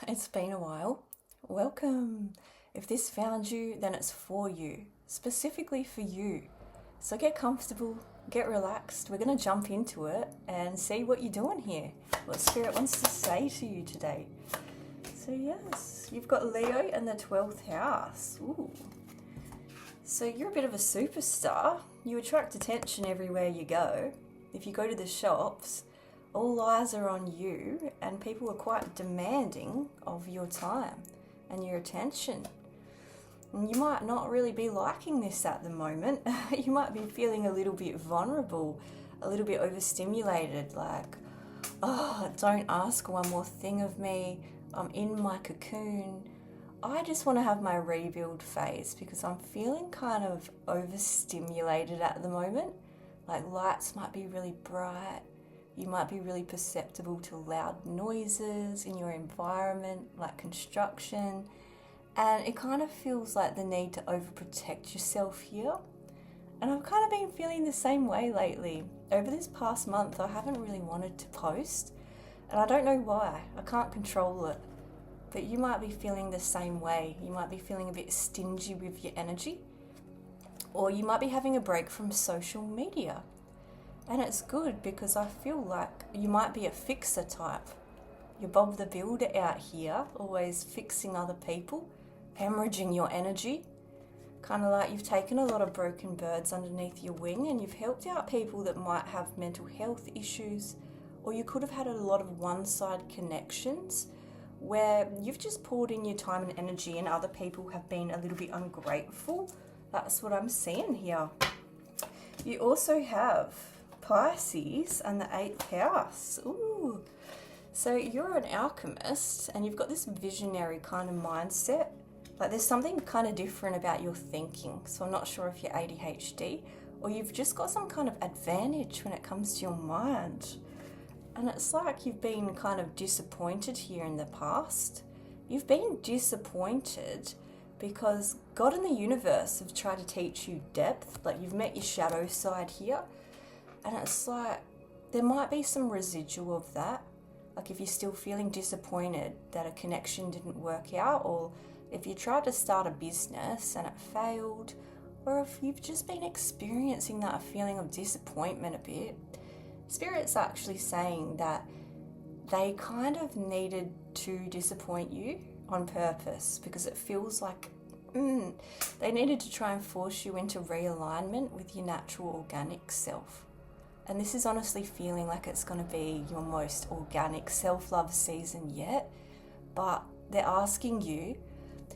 It's been a while. Welcome. If this found you, then it's for you, specifically for you. So get comfortable, get relaxed. We're going to jump into it and see what you're doing here, what Spirit wants to say to you today. So, yes, you've got Leo in the 12th house. Ooh. So, you're a bit of a superstar. You attract attention everywhere you go. If you go to the shops, all eyes are on you, and people are quite demanding of your time and your attention. And you might not really be liking this at the moment. You might be feeling a little bit vulnerable, a little bit overstimulated, like, oh, don't ask one more thing of me. I'm in my cocoon. I just want to have my rebuild phase because I'm feeling kind of overstimulated at the moment. Like lights might be really bright. You might be really perceptible to loud noises in your environment, like construction. And it kind of feels like the need to overprotect yourself here. And I've kind of been feeling the same way lately. Over this past month, I haven't really wanted to post. And I don't know why. I can't control it. But you might be feeling the same way. You might be feeling a bit stingy with your energy. Or you might be having a break from social media. And it's good because I feel like you might be a fixer type. You're Bob the Builder out here, always fixing other people, hemorrhaging your energy. Kind of like you've taken a lot of broken birds underneath your wing and you've helped out people that might have mental health issues, or you could have had a lot of one-side connections where you've just poured in your time and energy and other people have been a little bit ungrateful. That's what I'm seeing here. You also have Pisces and the 8th house. Ooh. So you're an alchemist and you've got this visionary kind of mindset. Like there's something kind of different about your thinking. So I'm not sure if you're ADHD or you've just got some kind of advantage when it comes to your mind. And it's like you've been kind of disappointed here in the past. You've been disappointed because God and the universe have tried to teach you depth. Like you've met your shadow side here. And it's like, there might be some residual of that. Like if you're still feeling disappointed that a connection didn't work out, or if you tried to start a business and it failed, or if you've just been experiencing that feeling of disappointment a bit, Spirit's actually saying that they kind of needed to disappoint you on purpose because it feels like they needed to try and force you into realignment with your natural organic self. And this is honestly feeling like it's going to be your most organic self-love season yet. But they're asking you,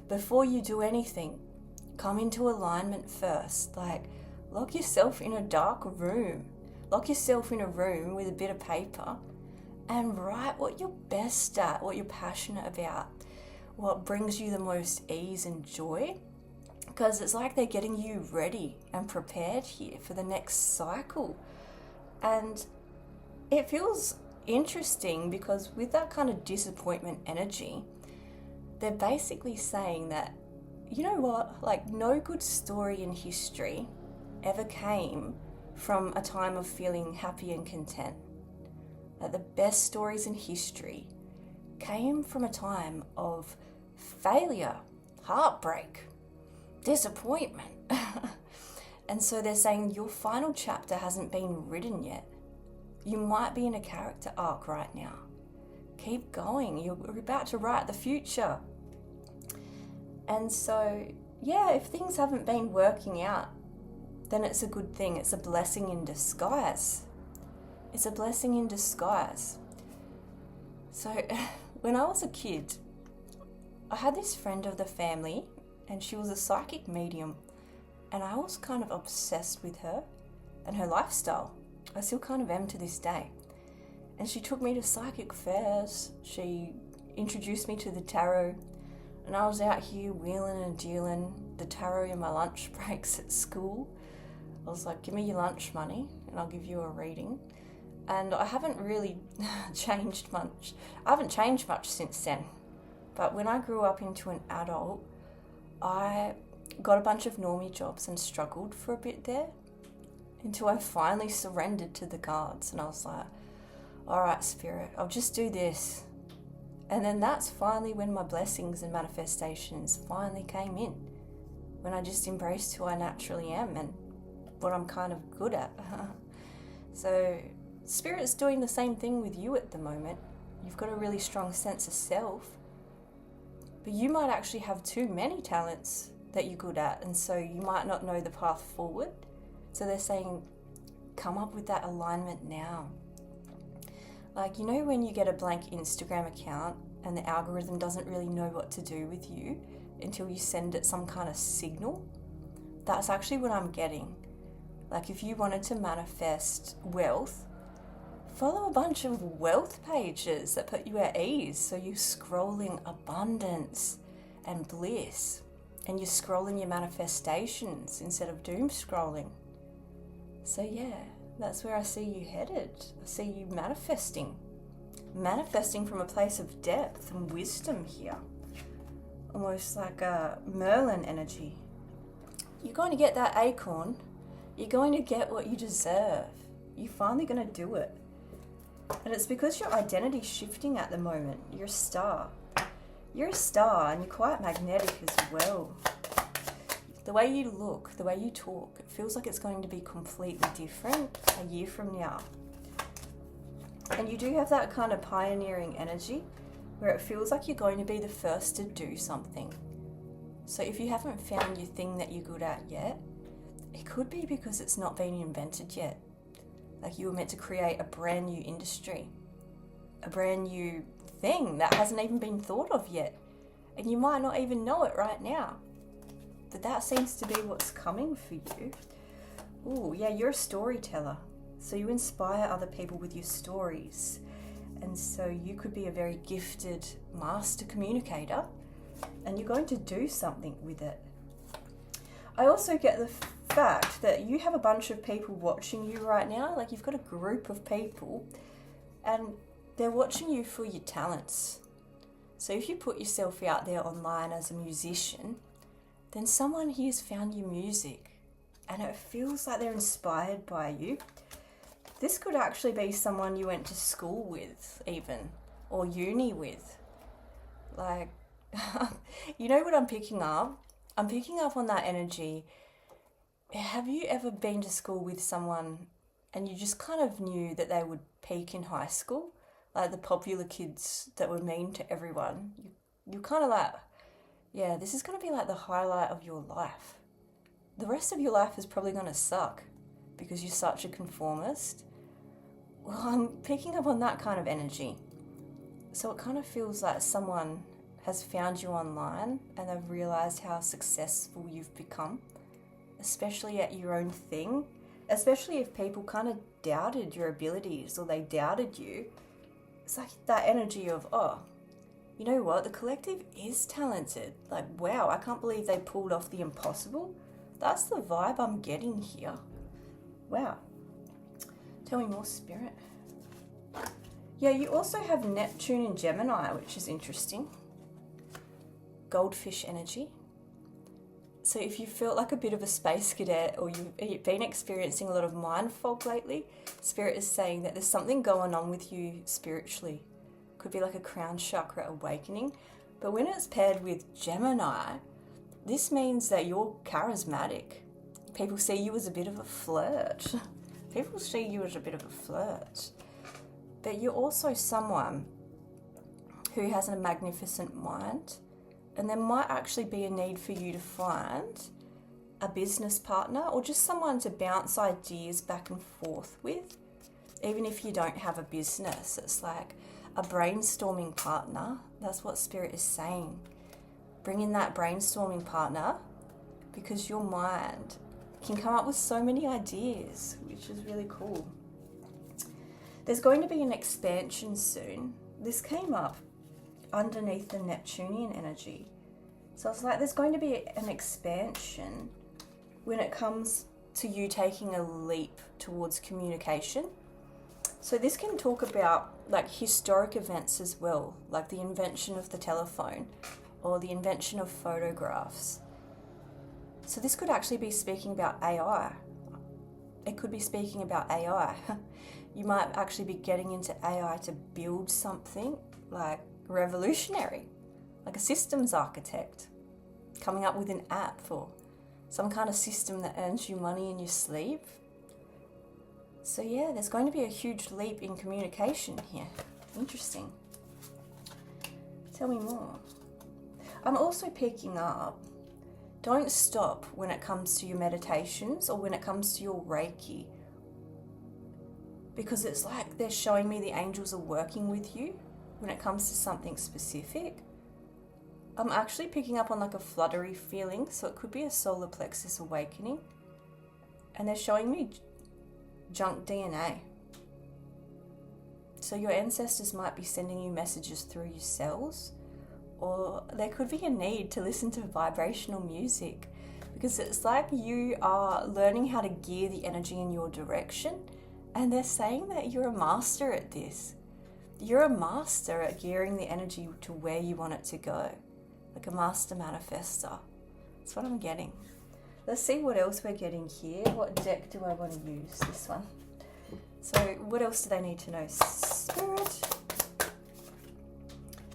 before you do anything, come into alignment first. Like, lock yourself in a dark room. Lock yourself in a room with a bit of paper and write what you're best at, what you're passionate about, what brings you the most ease and joy. Because it's like they're getting you ready and prepared here for the next cycle. And it feels interesting because with that kind of disappointment energy, they're basically saying that, you know what, like no good story in history ever came from a time of feeling happy and content. Like the best stories in history came from a time of failure, heartbreak, disappointment. And so they're saying your final chapter hasn't been written yet. You might be in a character arc right now. Keep going. You're about to write the future. And so, yeah, if things haven't been working out, then it's a good thing. It's a blessing in disguise. It's a blessing in disguise. So when I was a kid, I had this friend of the family and she was a psychic medium. And I was kind of obsessed with her and her lifestyle. I still kind of am to this day. And she took me to psychic fairs. She introduced me to the tarot. And I was out here wheeling and dealing the tarot in my lunch breaks at school. I was like, give me your lunch money and I'll give you a reading. And I haven't really changed much. I haven't changed much since then. But when I grew up into an adult, I got a bunch of normie jobs and struggled for a bit there until I finally surrendered to the cards. And I was like, all right, Spirit, I'll just do this. And then that's finally when my blessings and manifestations finally came in. When I just embraced who I naturally am and what I'm kind of good at. So Spirit's doing the same thing with you at the moment. You've got a really strong sense of self, but you might actually have too many talents that you're good at, and so you might not know the path forward. So they're saying, come up with that alignment now. Like, you know when you get a blank Instagram account and the algorithm doesn't really know what to do with you until you send it some kind of signal? That's actually what I'm getting. Like, if you wanted to manifest wealth, follow a bunch of wealth pages that put you at ease. So you're scrolling abundance and bliss, and you're scrolling your manifestations instead of doom scrolling. So yeah, that's where I see you headed. I see you manifesting from a place of depth and wisdom here. Almost like a Merlin energy. You're going to get that acorn. You're going to get what you deserve. You're finally going to do it. And it's because your identity's shifting at the moment. You're a star. You're a star, and you're quite magnetic as well. The way you look, the way you talk, it feels like it's going to be completely different a year from now. And you do have that kind of pioneering energy where it feels like you're going to be the first to do something. So if you haven't found your thing that you're good at yet, it could be because it's not been invented yet. Like you were meant to create a brand new industry, a brand new thing that hasn't even been thought of yet. And you might not even know it right now. But that seems to be what's coming for you. Ooh, yeah, you're a storyteller. So you inspire other people with your stories. And so you could be a very gifted master communicator, and you're going to do something with it. I also get the fact that you have a bunch of people watching you right now. Like you've got a group of people, and they're watching you for your talents. So if you put yourself out there online as a musician, then someone here's found your music and it feels like they're inspired by you. This could actually be someone you went to school with even, or uni with. Like, you know what I'm picking up? I'm picking up on that energy. Have you ever been to school with someone and you just kind of knew that they would peak in high school? Like the popular kids that were mean to everyone. You're kind of like, yeah, this is going to be like the highlight of your life. The rest of your life is probably going to suck because you're such a conformist. Well, I'm picking up on that kind of energy. So it kind of feels like someone has found you online and they've realised how successful you've become, especially at your own thing, especially if people kind of doubted your abilities or they doubted you. It's like that energy of, oh, you know what, the collective is talented. Like, wow, I can't believe they pulled off the impossible. That's the vibe I'm getting here. Wow. Tell me more, Spirit. Yeah, you also have Neptune in Gemini, which is interesting. Goldfish energy. So if you felt like a bit of a space cadet or you've been experiencing a lot of mind fog lately, Spirit is saying that there's something going on with you spiritually. Could be like a crown chakra awakening. But when it's paired with Gemini, this means that you're charismatic. People see you as a bit of a flirt. People see you as a bit of a flirt. But you're also someone who has a magnificent mind. And there might actually be a need for you to find a business partner or just someone to bounce ideas back and forth with. Even if you don't have a business, it's like a brainstorming partner. That's what Spirit is saying. Bring in that brainstorming partner because your mind can come up with so many ideas, which is really cool. There's going to be an expansion soon. This came up underneath the Neptunian energy. So it's like there's going to be an expansion when it comes to you taking a leap towards communication. So this can talk about like historic events as well, like the invention of the telephone or the invention of photographs. So this could actually be speaking about AI. It could be speaking about AI. You might actually be getting into AI to build something like revolutionary, like a systems architect, coming up with an app for some kind of system that earns you money in your sleep. So yeah, there's going to be a huge leap in communication here. Interesting. Tell me more. I'm also picking up, don't stop when it comes to your meditations or when it comes to your Reiki. Because it's like they're showing me the angels are working with you when it comes to something specific. I'm actually picking up on like a fluttery feeling, so it could be a solar plexus awakening. And they're showing me junk DNA. So your ancestors might be sending you messages through your cells, or there could be a need to listen to vibrational music, because it's like you are learning how to gear the energy in your direction, and they're saying that you're a master at this. You're a master at gearing the energy to where you want it to go, like a master manifester. That's what I'm getting. Let's see what else we're getting here. What deck do I want to use? This one. So what else do they need to know? Spirit.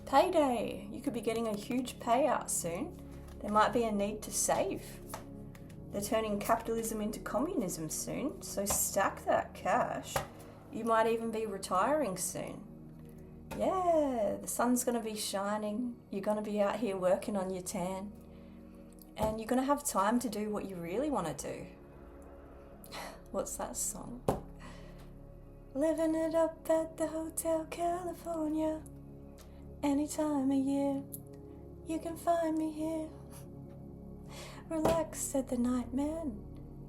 Payday. You could be getting a huge payout soon. There might be a need to save. They're turning capitalism into communism soon, so stack that cash. You might even be retiring soon. Yeah, the sun's going to be shining. You're going to be out here working on your tan. And you're going to have time to do what you really want to do. What's that song? Living it up at the Hotel California. Any time of year, you can find me here. Relax, said the night man.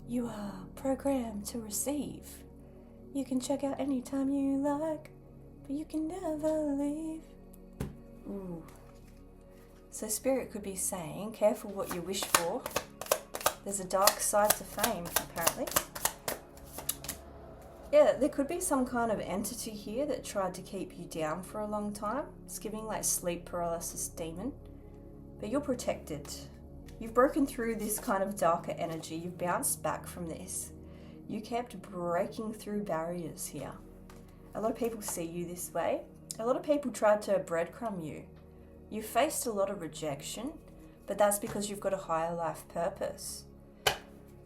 You are programmed to receive. You can check out anytime you like, but you can never leave. Ooh. So Spirit could be saying, careful what you wish for. There's a dark side to fame, apparently. Yeah, there could be some kind of entity here that tried to keep you down for a long time. It's giving like sleep paralysis demon. But you're protected. You've broken through this kind of darker energy. You've bounced back from this. You kept breaking through barriers here. A lot of people see you this way. A lot of people tried to breadcrumb you. You faced a lot of rejection, but that's because you've got a higher life purpose.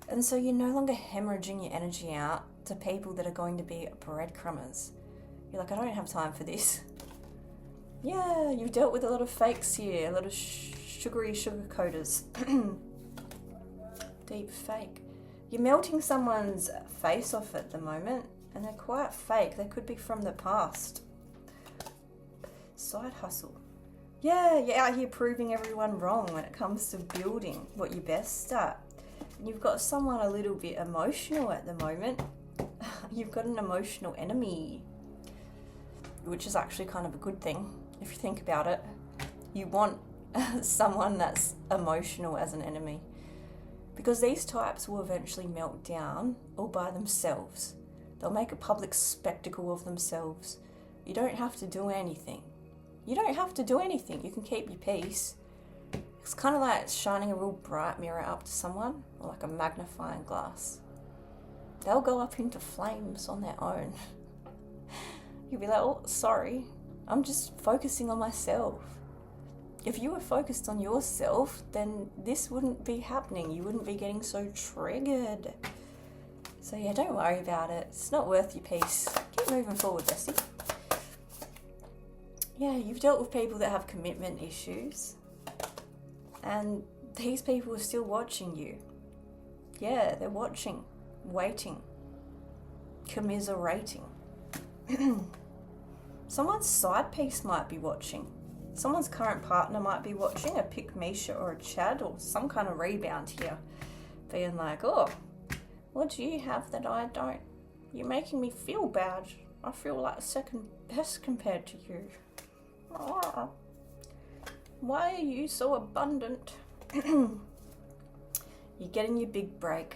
And so you're no longer hemorrhaging your energy out to people that are going to be breadcrumbers. You're like, I don't have time for this. Yeah, you've dealt with a lot of fakes here, a lot of sugary sugar coaters. Deep fake. You're melting someone's face off at the moment, and they're quite fake. They could be from the past. Side hustle. Yeah, you're out here proving everyone wrong when it comes to building what you're best at. And you've got someone a little bit emotional at the moment. You've got an emotional enemy, which is actually kind of a good thing if you think about it. You want someone that's emotional as an enemy, because these types will eventually melt down all by themselves. They'll make a public spectacle of themselves. You don't have to do anything. You don't have to do anything. You can keep your peace. It's kind of like shining a real bright mirror up to someone, or like a magnifying glass. They'll go up into flames on their own. You'll be like, oh, sorry, I'm just focusing on myself. If you were focused on yourself, then this wouldn't be happening. You wouldn't be getting so triggered. So yeah, don't worry about it. It's not worth your peace. Keep moving forward, bestie. Yeah, you've dealt with people that have commitment issues, and these people are still watching you. Yeah, they're watching, waiting, commiserating. Someone's side piece might be watching. Someone's current partner might be watching, a pick Misha or a Chad or some kind of rebound here, being like, oh, what do you have that I don't? You're making me feel bad. I feel like second best compared to you. Why are you so abundant? You're getting your big break.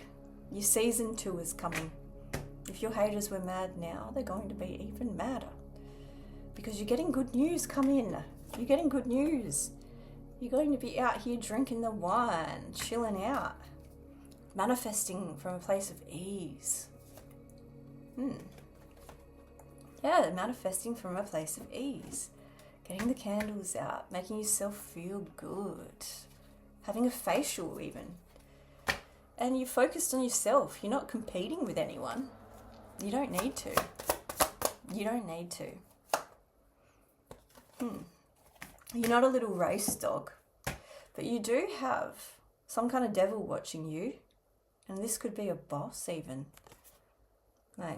Your season 2 is coming. If your haters were mad now, they're going to be even madder. Because you're getting good news come in. You're getting good news. You're going to be out here drinking the wine, chilling out, manifesting from a place of ease. Yeah, manifesting from a place of ease. getting the candles out, making yourself feel good, having a facial even. And you're focused on yourself. You're not competing with anyone. You don't need to. You don't need to. You're not a little race dog, but you do have some kind of devil watching you. And this could be a boss even. Like,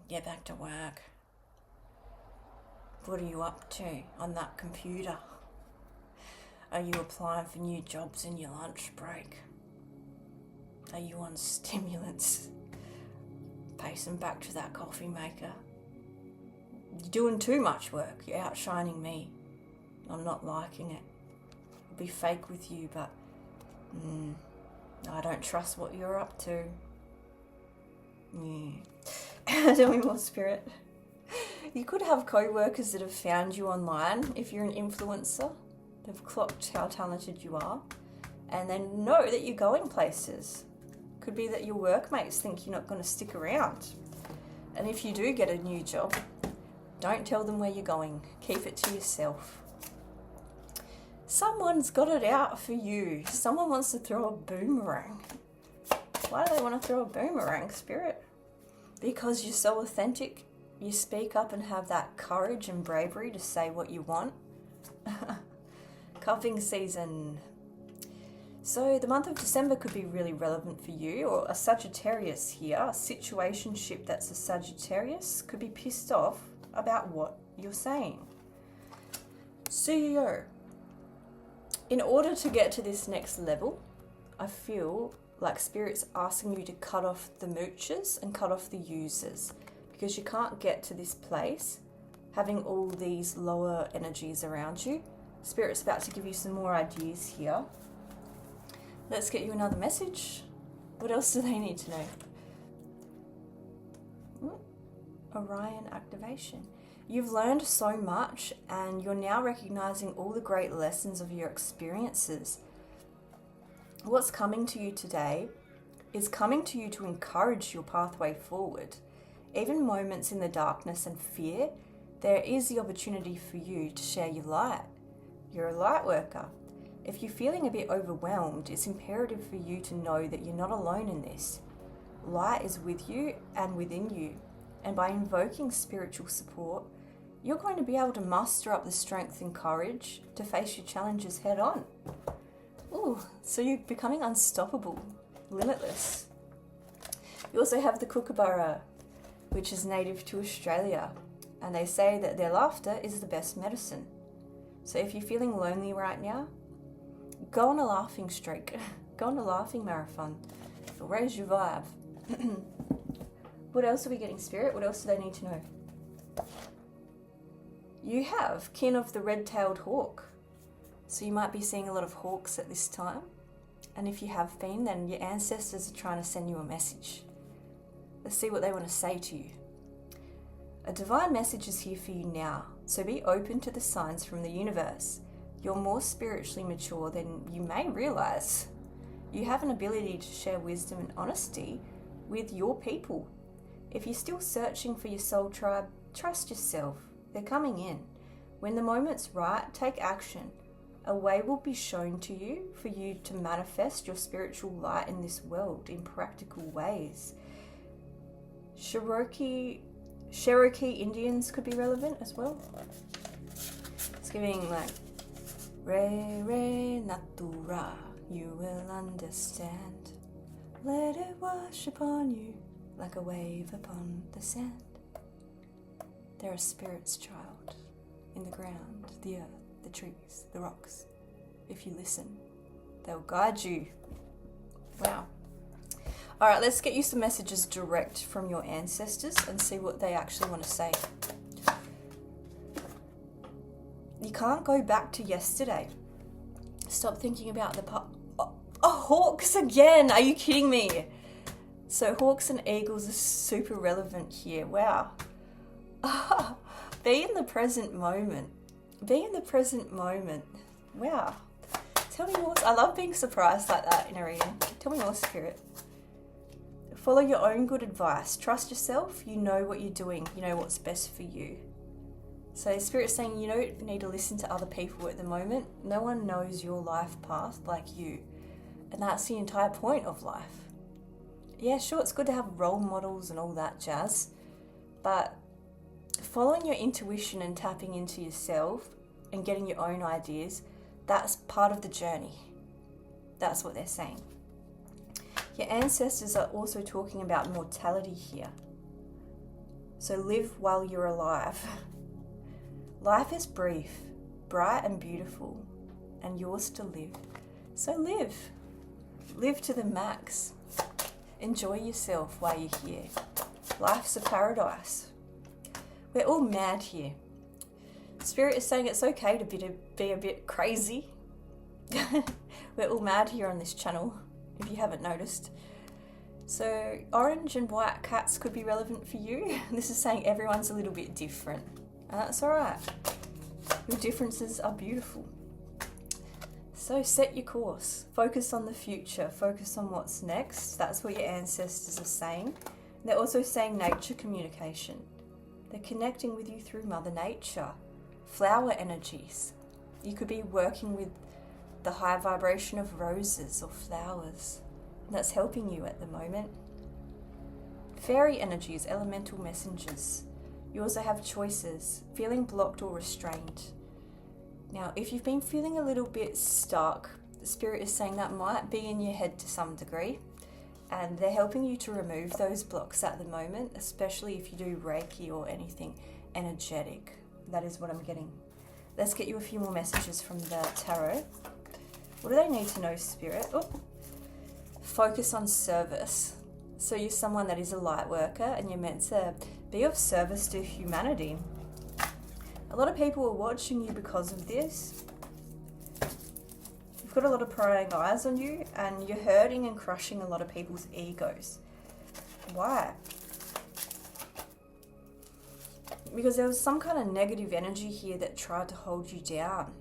get back to work. What are you up to on that computer? Are you applying for new jobs in your lunch break? Are you on stimulants? Pacing back to that coffee maker? You're doing too much work. You're outshining me. I'm not liking it. I'll be fake with you, but I don't trust what you're up to. Tell me more, Spirit. You could have co-workers that have found you online if you're an influencer. They've clocked how talented you are and then know that you're going places. Could be that your workmates think you're not going to stick around. And if you do get a new job, don't tell them where you're going. Keep it to yourself. Someone's got it out for you. Someone wants to throw a boomerang. Why do they want to throw a boomerang, Spirit? Because you're so authentic. You speak up and have that courage and bravery to say what you want. Cuffing season. So the month of December could be really relevant for you, or a Sagittarius here, a situationship that's a Sagittarius, could be pissed off about what you're saying. CEO. In order to get to this next level, I feel like Spirit's asking you to cut off the moochers and cut off the users, because you can't get to this place having all these lower energies around you. Spirit's about to give you some more ideas here. Let's get you another message. What else do they need to know? Orion activation. You've learned so much and you're now recognizing all the great lessons of your experiences. What's coming to you today is coming to you to encourage your pathway forward. Even moments in the darkness and fear, there is the opportunity for you to share your light. You're a light worker. If you're feeling a bit overwhelmed, it's imperative for you to know that you're not alone in this. Light is with you and within you. And by invoking spiritual support, you're going to be able to muster up the strength and courage to face your challenges head on. Ooh, so you're becoming unstoppable, limitless. You also have the kookaburra, which is native to Australia. And they say that their laughter is the best medicine. So if you're feeling lonely right now, go on a laughing streak. Go on a laughing marathon. It'll raise your vibe. What else are we getting, Spirit? What else do they need to know? You have kin of the red-tailed hawk. So you might be seeing a lot of hawks at this time. And if you have been, then your ancestors are trying to send you a message. Let's see what they want to say to you. A divine message is here for you now. So be open to the signs from the universe. You're more spiritually mature than you may realize. You have an ability to share wisdom and honesty with your people. If you're still searching for your soul tribe, trust yourself. They're coming in. When the moment's right, take action. A way will be shown to you for you to manifest your spiritual light in this world in practical ways. Cherokee Indians could be relevant as well. It's giving like Re Natura, you will understand. Let it wash upon you like a wave upon the sand. They're a spirit's child in the ground, the earth, the trees, the rocks. If you listen, they'll guide you. Wow. All right, let's get you some messages direct from your ancestors and see what they actually want to say. You can't go back to yesterday. Stop thinking about the past. Oh, hawks again. Are you kidding me? So hawks and eagles are super relevant here. Wow. Be in the present moment. Be in the present moment. Wow. Tell me more. I love being surprised like that in a reading. Tell me more, Spirit. Follow your own good advice. Trust yourself. You know what you're doing. You know what's best for you. So Spirit's saying you don't need to listen to other people at the moment. No one knows your life path like you. And that's the entire point of life. Yeah, sure, it's good to have role models and all that jazz, but following your intuition and tapping into yourself and getting your own ideas, that's part of the journey. That's what they're saying. Your ancestors are also talking about mortality here. So live while you're alive. Life is brief, bright and beautiful, and yours to live. So live. Live to the max. Enjoy yourself while you're here. Life's a paradise. We're all mad here. Spirit is saying it's okay to be a bit crazy. We're all mad here on this channel, if you haven't noticed. So orange and white cats could be relevant for you. This is saying everyone's a little bit different. And that's alright. Your differences are beautiful. So set your course. Focus on the future. Focus on what's next. That's what your ancestors are saying. They're also saying nature communication. They're connecting with you through Mother Nature. Flower energies. You could be working with the high vibration of roses or flowers. That's helping you at the moment. Fairy energies, elemental messengers. You also have choices, feeling blocked or restrained. Now, if you've been feeling a little bit stuck, the Spirit is saying that might be in your head to some degree, and they're helping you to remove those blocks at the moment, especially if you do Reiki or anything energetic. That is what I'm getting. Let's get you a few more messages from the tarot. What do they need to know, Spirit? Oh. Focus on service. So you're someone that is a light worker and you're meant to be of service to humanity. A lot of people are watching you because of this. You've got a lot of prying eyes on you and you're hurting and crushing a lot of people's egos. Why? Because there was some kind of negative energy here that tried to hold you down.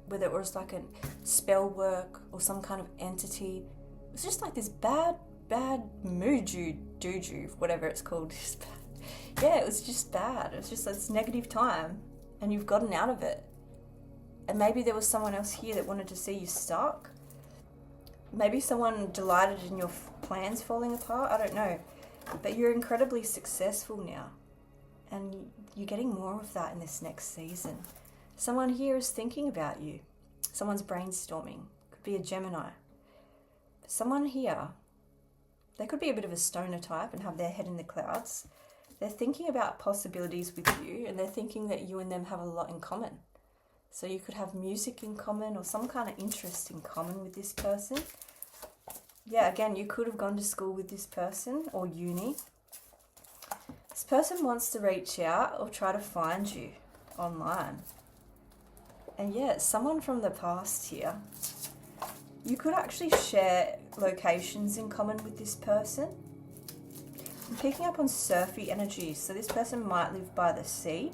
Whether it was like a spell work or some kind of entity. It was just like this bad mood, whatever it's called. Yeah, it was just bad. It was just this negative time. And you've gotten out of it. And maybe there was someone else here that wanted to see you stuck. Maybe someone delighted in your plans falling apart. I don't know. But you're incredibly successful now. And you're getting more of that in this next season. Someone here is thinking about you. Someone's brainstorming. Could be a Gemini. Someone here, they could be a bit of a stoner type and have their head in the clouds. They're thinking about possibilities with you and they're thinking that you and them have a lot in common. So you could have music in common or some kind of interest in common with this person. Yeah, again, you could have gone to school with this person or uni. This person wants to reach out or try to find you online. And yeah, it's someone from the past here. You could actually share locations in common with this person. I'm picking up on surfy energies, so this person might live by the sea.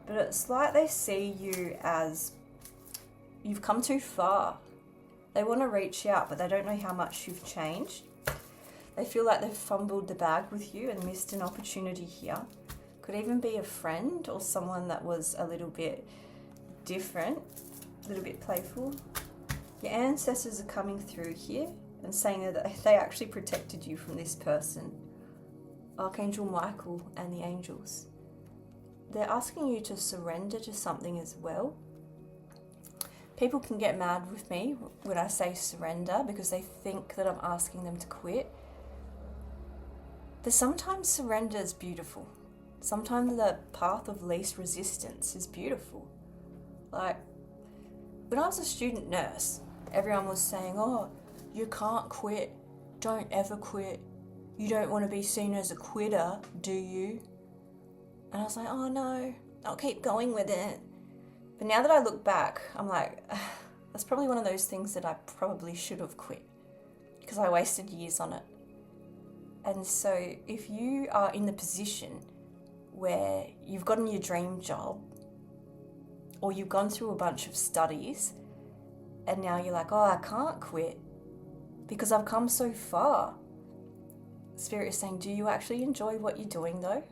But it's like they see you as you've come too far. They want to reach out, but they don't know how much you've changed. They feel like they've fumbled the bag with you and missed an opportunity here. Could even be a friend or someone that was a little bit different, a little bit playful. Your ancestors are coming through here and saying that they actually protected you from this person. Archangel Michael and the angels. They're asking you to surrender to something as well. People can get mad with me when I say surrender because they think that I'm asking them to quit. But sometimes surrender is beautiful. Sometimes the path of least resistance is beautiful. Like, when I was a student nurse, everyone was saying, oh, you can't quit. Don't ever quit. You don't want to be seen as a quitter, do you? And I was like, oh no, I'll keep going with it. But now that I look back, I'm like, that's probably one of those things that I probably should have quit because I wasted years on it. And so if you are in the position where you've gotten your dream job or you've gone through a bunch of studies and now you're like, oh, I can't quit because I've come so far. Spirit is saying, do you actually enjoy what you're doing though?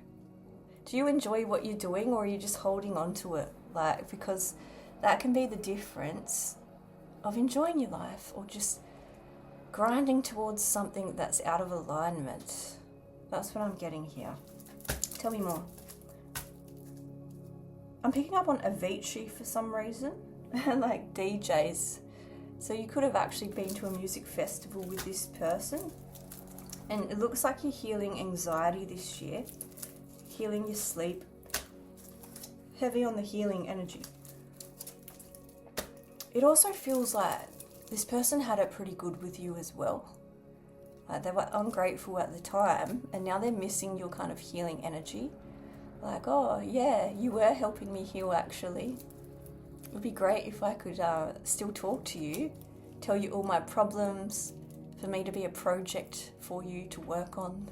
Do you enjoy what you're doing, or are you just holding on to it? Like, because that can be the difference of enjoying your life or just grinding towards something that's out of alignment. That's what I'm getting here. Tell me more. I'm picking up on Avicii for some reason, and like DJs. So you could have actually been to a music festival with this person, and it looks like you're healing anxiety this year, healing your sleep, heavy on the healing energy. It also feels like this person had it pretty good with you as well. Like they were ungrateful at the time, and now they're missing your kind of healing energy. Like, oh yeah, you were helping me heal actually. It would be great if I could still talk to you, tell you all my problems, for me to be a project for you to work on.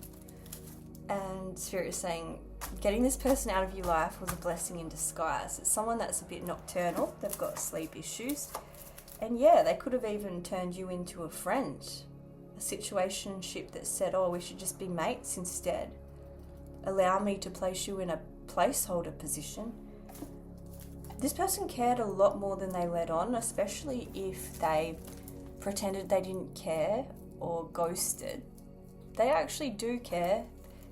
And Spirit is saying, getting this person out of your life was a blessing in disguise. It's someone that's a bit nocturnal, they've got sleep issues. And yeah, they could have even turned you into a friend, a situationship that said, oh, we should just be mates instead. Allow me to place you in a placeholder position. This person cared a lot more than they let on, especially if they pretended they didn't care or ghosted. They actually do care,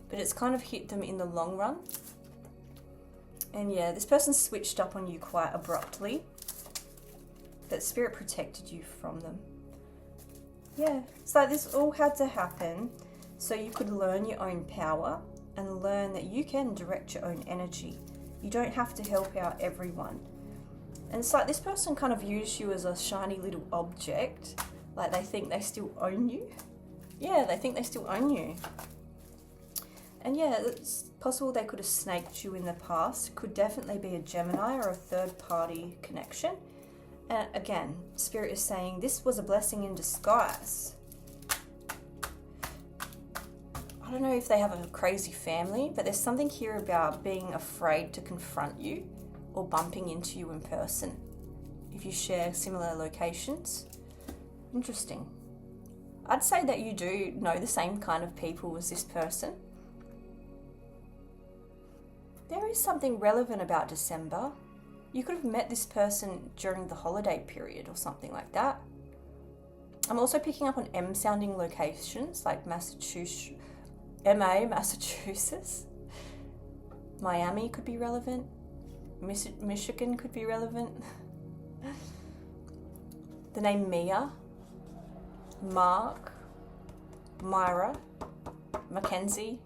but it's kind of hit them in the long run. And yeah, this person switched up on you quite abruptly, but Spirit protected you from them. Yeah, it's like this all had to happen so you could learn your own power and learn that you can direct your own energy. You don't have to help out everyone. And it's like this person kind of used you as a shiny little object, like they think they still own you. Yeah, they think they still own you. And yeah, it's possible they could have snaked you in the past. It could definitely be a Gemini or a third party connection. And again, Spirit is saying this was a blessing in disguise. I don't know if they have a crazy family, but there's something here about being afraid to confront you or bumping into you in person if you share similar locations. Interesting. I'd say that you do know the same kind of people as this person. There is something relevant about December. You could have met this person during the holiday period or something like that. I'm also picking up on M sounding locations like Massachusetts. Miami could be relevant. Michigan could be relevant. The name Mia, Mark, Myra, Mackenzie,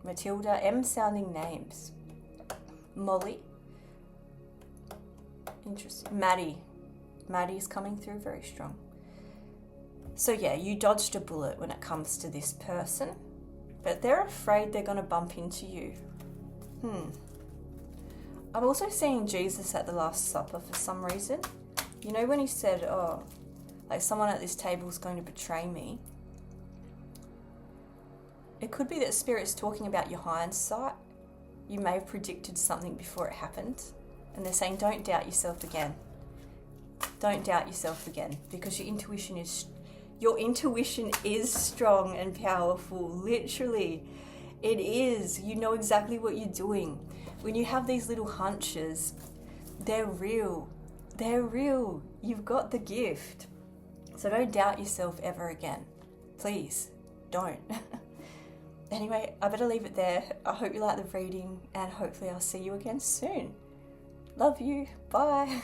Matilda, M sounding names. Molly. Interesting. Maddie's coming through very strong. So yeah, you dodged a bullet when it comes to this person, but they're afraid they're going to bump into you. I'm also seeing Jesus at the Last Supper for some reason. You know when he said, oh, like someone at this table is going to betray me. It could be that Spirit's talking about your hindsight. You may have predicted something before it happened. And they're saying, don't doubt yourself again. Don't doubt yourself again, because your intuition is strong and powerful. Literally, it is. You know exactly what you're doing. When you have these little hunches, they're real. They're real. You've got the gift. So don't doubt yourself ever again. Please, don't. Anyway, I better leave it there. I hope you like the reading, and hopefully I'll see you again soon. Love you. Bye.